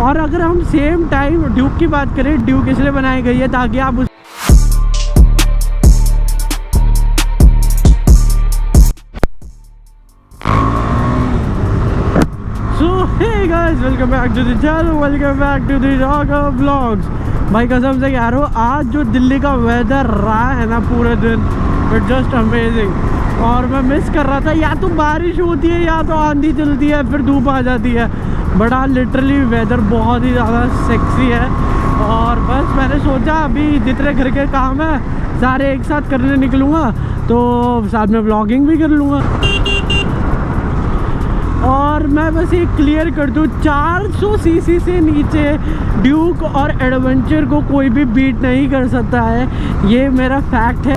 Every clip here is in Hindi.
और अगर हम सेम टाइम ड्यूक की बात करें, ड्यूक इसलिए बनाई गई है ताकि आप उस Hey guys, welcome back to the channel, welcome back to the Raga Vlogs। भाई कसम से कह रहा हूँ, आज जो दिल्ली का वेदर रहा है ना पूरे दिन, इट्स जस्ट अमेजिंग। और मैं मिस कर रहा था, या तो बारिश होती है या तो आंधी चलती है, फिर धूप आ जाती है। बड़ा लिटरली वेदर बहुत ही ज़्यादा सेक्सी है। और बस मैंने सोचा अभी जितने घर के काम है सारे एक साथ करने निकलूँगा, तो साथ में व्लॉगिंग भी कर लूँगा। और मैं बस ये क्लियर कर दूँ, 400 सीसी से नीचे ड्यूक और एडवेंचर को कोई भी बीट नहीं कर सकता है, ये मेरा फैक्ट है।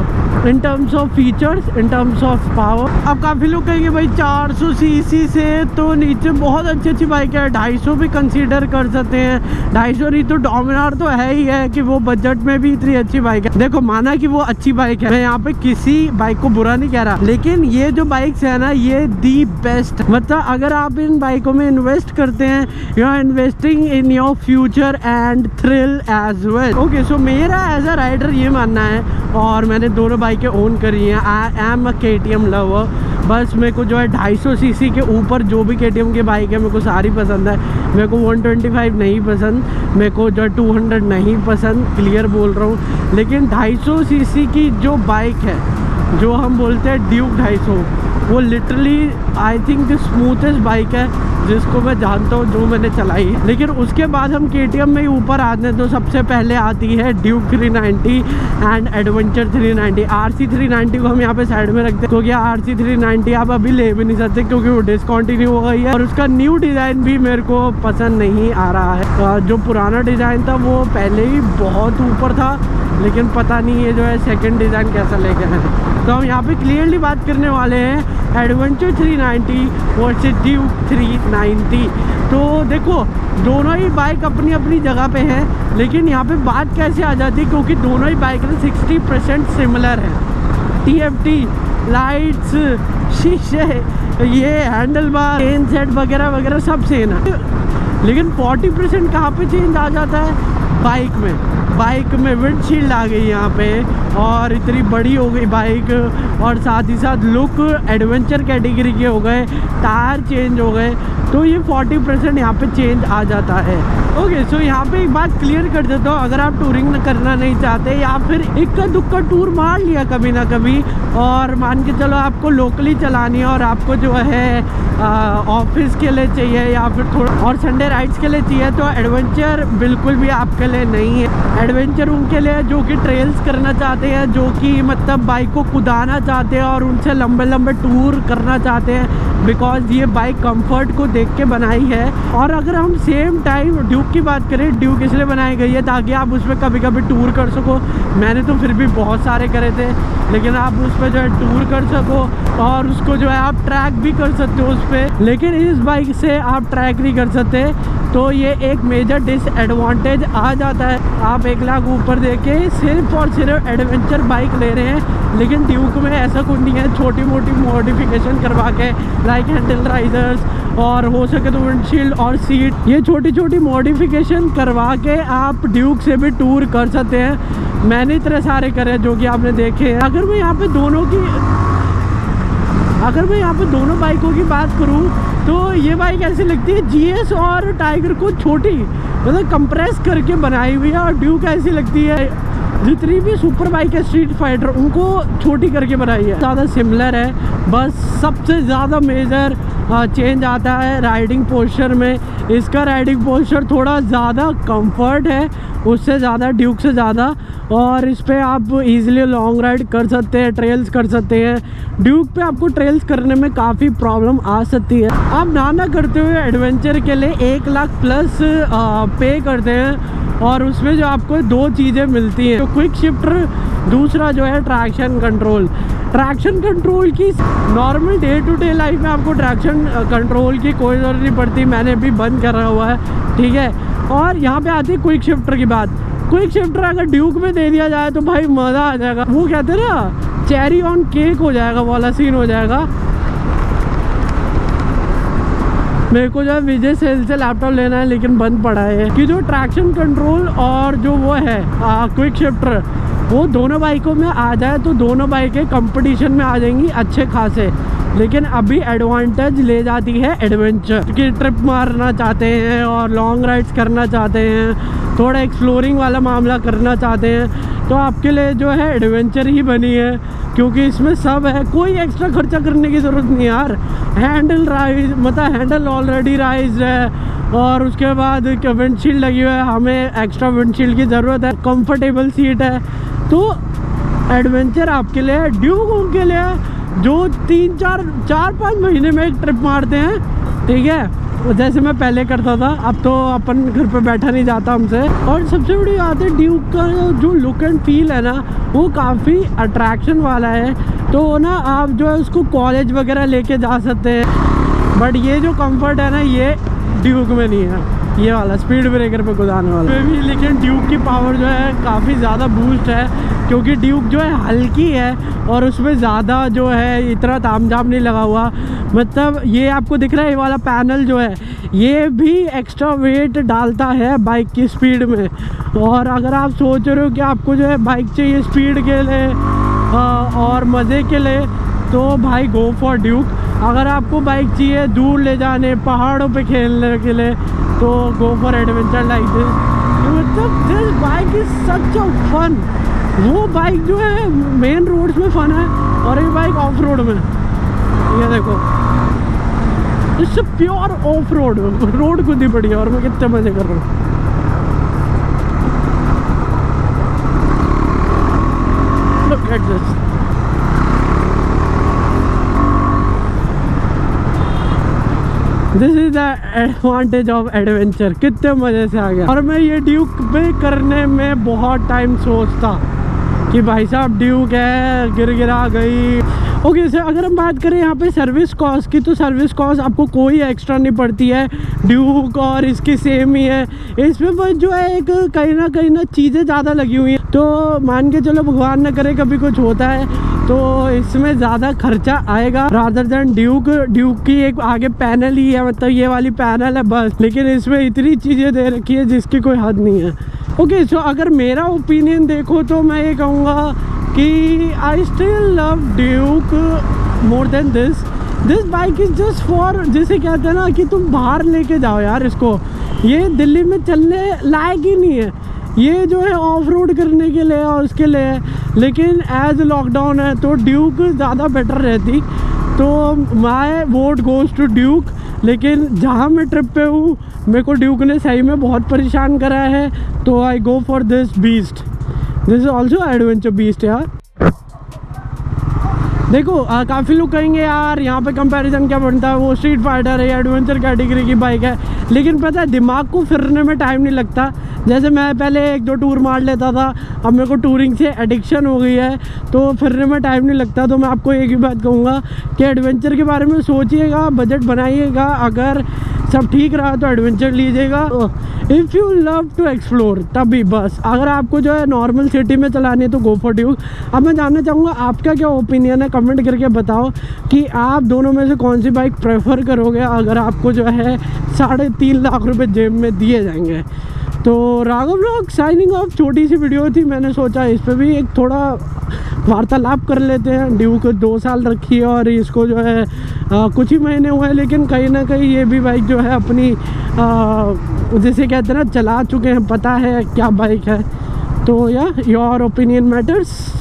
In terms of features, in terms of power. अब काफ़ी लोग कहेंगे भाई 400 सीसी से तो नीचे बहुत अच्छी अच्छी बाइक है, 250 भी कंसीडर कर सकते हैं। 250 नहीं तो डोमिनार तो है ही है कि वो बजट में भी इतनी अच्छी बाइक है। देखो माना कि वो अच्छी बाइक है, मैं यहाँ पे किसी बाइक को बुरा नहीं कह रहा, लेकिन ये जो बाइक्स है ना, ये दी बेस्ट। मतलब अगर आप इन बाइकों में इन्वेस्ट करते हैं, you are investing in your future and thrill as well. Okay, so मेरा एज अ राइडर ये मानना है, और मैंने दोनों बाइकें ओन करी हैं। I am a KTM lover. बस मेरे को जो है 250 सीसी के ऊपर जो भी KTM की बाइक है मेरे को सारी पसंद है। मेरे को 125 नहीं पसंद, मेरे को जो 200 नहीं पसंद, क्लियर बोल रहा हूँ। लेकिन 250 सीसी की जो बाइक है, जो हम बोलते हैं ड्यूक 250, वो literally I think the smoothest bike है जिसको मैं जानता हूँ, जो मैंने चलाई है। लेकिन उसके बाद हम KTM में ही ऊपर आते हैं, तो सबसे पहले आती है ड्यूक 390 एंड एडवेंचर 390। RC 390 को हम यहाँ पे साइड में रखते हैं, क्योंकि RC 390 आप अभी ले भी नहीं सकते क्योंकि वो डिसकंटिन्यू हो गई है। और उसका न्यू डिज़ाइन भी मेरे को पसंद नहीं आ रहा है। जो पुराना डिज़ाइन था वो पहले ही बहुत ऊपर था, लेकिन पता नहीं ये जो है सेकंड डिज़ाइन कैसा लेके आए। तो हम यहाँ पे क्लियरली बात करने वाले हैं एडवेंचर 390 वर्सेस ड्यूक 390। तो देखो दोनों ही बाइक अपनी अपनी जगह पे हैं, लेकिन यहाँ पे बात कैसे आ जाती है, क्योंकि दोनों ही बाइक ना 60% सिमिलर है। TFT, लाइट्स, शीशे, ये हैंडल बार, चेन सेट वगैरह वगैरह सब सेम है। लेकिन 40% कहाँ पे चेंज आ जाता है, बाइक में विंडशील्ड आ गई यहाँ पे, और इतनी बड़ी हो गई बाइक, और साथ ही साथ लुक एडवेंचर कैटेगरी के हो गए, टायर चेंज हो गए, तो ये 40% यहाँ पे चेंज आ जाता है। ओके, सो यहाँ पे एक बात क्लियर कर देता हूँ, अगर आप टूरिंग करना नहीं चाहते या फिर इक्का दुक्का टूर मार लिया कभी ना कभी, और मान के चलो आपको लोकली चलानी है और आपको जो है ऑफिस के लिए चाहिए या फिर थोड़ा और संडे राइड्स के लिए चाहिए, तो एडवेंचर बिल्कुल भी आपके लिए नहीं है। एडवेंचर उनके लिए जो कि ट्रेल्स करना चाहते हैं, जो कि मतलब बाइक को कुदाना चाहते हैं और उनसे लंबे लंबे टूर करना चाहते हैं, बिकॉज ये बाइक कंफर्ट को देख के बनाई है। और अगर हम सेम टाइम ड्यूक की बात करें, ड्यूक इसलिए बनाई गई है ताकि आप उसमें कभी कभी टूर कर सको। मैंने तो फिर भी बहुत सारे करे थे, लेकिन आप उस पर जो है टूर कर सको और उसको जो है आप ट्रैक भी कर सकते हो उस पर। लेकिन इस बाइक से आप ट्रैक नहीं कर सकते, तो ये एक मेजर डिसएडवांटेज आ जाता है। आप 1 लाख ऊपर देके सिर्फ और सिर्फ एडवेंचर बाइक ले रहे हैं, लेकिन ड्यूक में ऐसा कुछ नहीं है। छोटी मोटी मॉडिफिकेशन करवा के, लाइक हैंडल राइजर्स और हो सके तो विंडशील्ड और सीट, ये छोटी छोटी मॉडिफिकेशन करवा के आप ड्यूक से भी टूर कर सकते हैं। मैंने इतने सारे करे जो कि आपने देखे हैं। अगर मैं यहाँ पे दोनों बाइकों की बात करूँ, तो ये बाइक ऐसी लगती है GS और टाइगर को छोटी, मतलब कंप्रेस करके बनाई हुई है, और ड्यूक ऐसी लगती है जितनी भी सुपर बाइक है स्ट्रीट फाइटर उनको छोटी करके बनाई है। ज़्यादा सिमिलर है, बस सबसे ज़्यादा मेजर चेंज आता है राइडिंग पोस्चर में। इसका राइडिंग पोस्चर थोड़ा ज़्यादा कंफर्ट है उससे ज़्यादा, ड्यूक से ज़्यादा, और इस पर आप इजीली लॉन्ग राइड कर सकते हैं, ट्रेल्स कर सकते हैं। ड्यूक पे आपको ट्रेल्स करने में काफ़ी प्रॉब्लम आ सकती है। आप ना करते हुए एडवेंचर के लिए 1 लाख प्लस पे करते हैं, और उसमें जो आपको 2 चीज़ें मिलती हैं, तो क्विक शिफ्टर, दूसरा जो है ट्रैक्शन कंट्रोल की normal day to day life में आपको ट्रैक्शन कंट्रोल की कोई ज़रूरत नहीं पड़ती, मैंने भी बंद करा हुआ है, ठीक है। और यहाँ पे आती है क्विक शिफ्टर की बात। क्विक शिफ्टर अगर ड्यूक में दे दिया जाए तो भाई मज़ा आ जाएगा, वो कहते हैं ना चेरी ऑन केक हो जाएगा, वाला सीन हो जाएगा। मेरे को जो है विजय सेल से लैपटॉप लेना है, लेकिन बंद पड़ा है कि जो ट्रैक्शन कंट्रोल और जो वो है क्विक शिफ्टर, वो दोनों बाइकों में आ जाए तो दोनों बाइकें कंपटीशन में आ जाएंगी अच्छे खासे। लेकिन अभी एडवांटेज ले जाती है एडवेंचर, कि ट्रिप मारना चाहते हैं और लॉन्ग राइड्स करना चाहते हैं, थोड़ा एक्सप्लोरिंग वाला मामला करना चाहते हैं, तो आपके लिए जो है एडवेंचर ही बनी है, क्योंकि इसमें सब है, कोई एक्स्ट्रा खर्चा करने की ज़रूरत नहीं यार। हैंडल राइज, मतलब हैंडल ऑलरेडी राइज है, और उसके बाद विंडशील्ड लगी हुई है, हमें एक्स्ट्रा विंडशील्ड की ज़रूरत है, कंफर्टेबल सीट है। तो एडवेंचर आपके लिए, ड्यूकों के लिए जो 3-4-5 महीने में एक ट्रिप मारते हैं, ठीक है, जैसे मैं पहले करता था। अब तो अपन घर पे बैठा नहीं जाता हमसे। और सबसे बड़ी बात है, ड्यूक का जो लुक एंड फील है ना, वो काफ़ी अट्रैक्शन वाला है। तो ना आप जो है उसको कॉलेज वगैरह लेके जा सकते हैं। बट ये जो कंफर्ट है ना, ये ड्यूक में नहीं है, ये वाला स्पीड ब्रेकर पे गुजारने वाला भी। लेकिन ड्यूक की पावर जो है काफ़ी ज़्यादा बूस्ट है, क्योंकि ड्यूक जो है हल्की है और उसमें ज़्यादा जो है इतना तामझाम नहीं लगा हुआ। मतलब ये आपको दिख रहा है, ये वाला पैनल जो है ये भी एक्स्ट्रा वेट डालता है बाइक की स्पीड में। और अगर आप सोच रहे हो कि आपको जो है बाइक चाहिए स्पीड के लिए और मज़े के लिए, तो भाई गो फॉर ड्यूक। अगर आपको बाइक चाहिए दूर ले जाने, पहाड़ों पे खेलने के लिए, तो go for adventure like this. मतलब this bike is such a fun. वो बाइक जो है मेन रोड्स में फन है, और ये बाइक ऑफ रोड में, ये देखो इससे प्योर ऑफ रोड, रोड खुद ही बढ़िया। और मैं कितने मजे कर रहा हूँ। Look at this. This is the advantage of adventure. कितने मज़े से आ गया। और मैं ये ड्यूक पे करने में बहुत टाइम सोचता कि भाई साहब ड्यूक है, गिरा गई। ओके सर, अगर हम बात करें यहाँ पे सर्विस कॉस्ट की, तो सर्विस कॉस्ट आपको कोई एक्स्ट्रा नहीं पड़ती है। ड्यूक और इसकी सेम ही है। इसमें बस जो है एक कहीं ना चीज़ें ज़्यादा लगी हुई हैं। तो मान के चलो भगवान न करे कभी कुछ होता है तो इसमें ज़्यादा खर्चा आएगा रादर देन ड्यूक। ड्यूक की एक आगे पैनल ही है, मतलब ये वाली पैनल है बस, लेकिन इसमें इतनी चीज़ें दे रखी है जिसकी कोई हद नहीं है। ओके सो अगर मेरा ओपिनियन देखो तो मैं ये कहूँगा कि I still love Duke more than this. This bike is just for, जैसे कहते हैं ना कि तुम बाहर लेके जाओ यार इसको, ये दिल्ली में चलने लायक ही नहीं है। ये जो है ऑफ रोड करने के लिए और उसके लिए, लेकिन एज लॉकडाउन है तो ड्यूक ज़्यादा बेटर रहती। तो my vote goes to Duke. लेकिन जहाँ मैं ट्रिप पे हूँ मेरे को ड्यूक ने सही में बहुत परेशान करा है, तो I go for this beast. This is also adventure beast यार। देखो काफ़ी लोग कहेंगे यार यहाँ पे कंपैरिजन क्या बनता है, वो स्ट्रीट फाइटर है, एडवेंचर कैटेगरी की बाइक है। लेकिन पता है दिमाग को फिरने में टाइम नहीं लगता। जैसे मैं पहले 1-2 टूर मार लेता था, अब मेरे को टूरिंग से एडिक्शन हो गई है, तो फिरने में टाइम नहीं लगता। तो मैं आपको एक ही बात कहूँगा कि एडवेंचर के बारे में सोचिएगा, बजट बनाइएगा। अगर सब ठीक रहा तो एडवेंचर लीजिएगा। If you love to explore तभी बस। अगर आपको जो है नॉर्मल सिटी में चलानी है तो गो फॉर ड्यूक। अब मैं जानना चाहूँगा आपका क्या ओपिनियन है, कमेंट करके बताओ कि आप दोनों में से कौन सी बाइक प्रेफर करोगे अगर आपको जो है 3.5 लाख रुपए जेब में दिए जाएंगे। तो राघव व्लॉग साइनिंग ऑफ। छोटी सी वीडियो थी, मैंने सोचा इस पर भी एक थोड़ा वार्तालाप कर लेते हैं। ड्यूक 2 साल रखी है और इसको जो है कुछ ही महीने हुए हैं, लेकिन कहीं ना कहीं ये भी बाइक जो है अपनी जैसे कहते हैं ना चला चुके हैं, पता है क्या बाइक है। तो या योर ओपिनियन मैटर्स।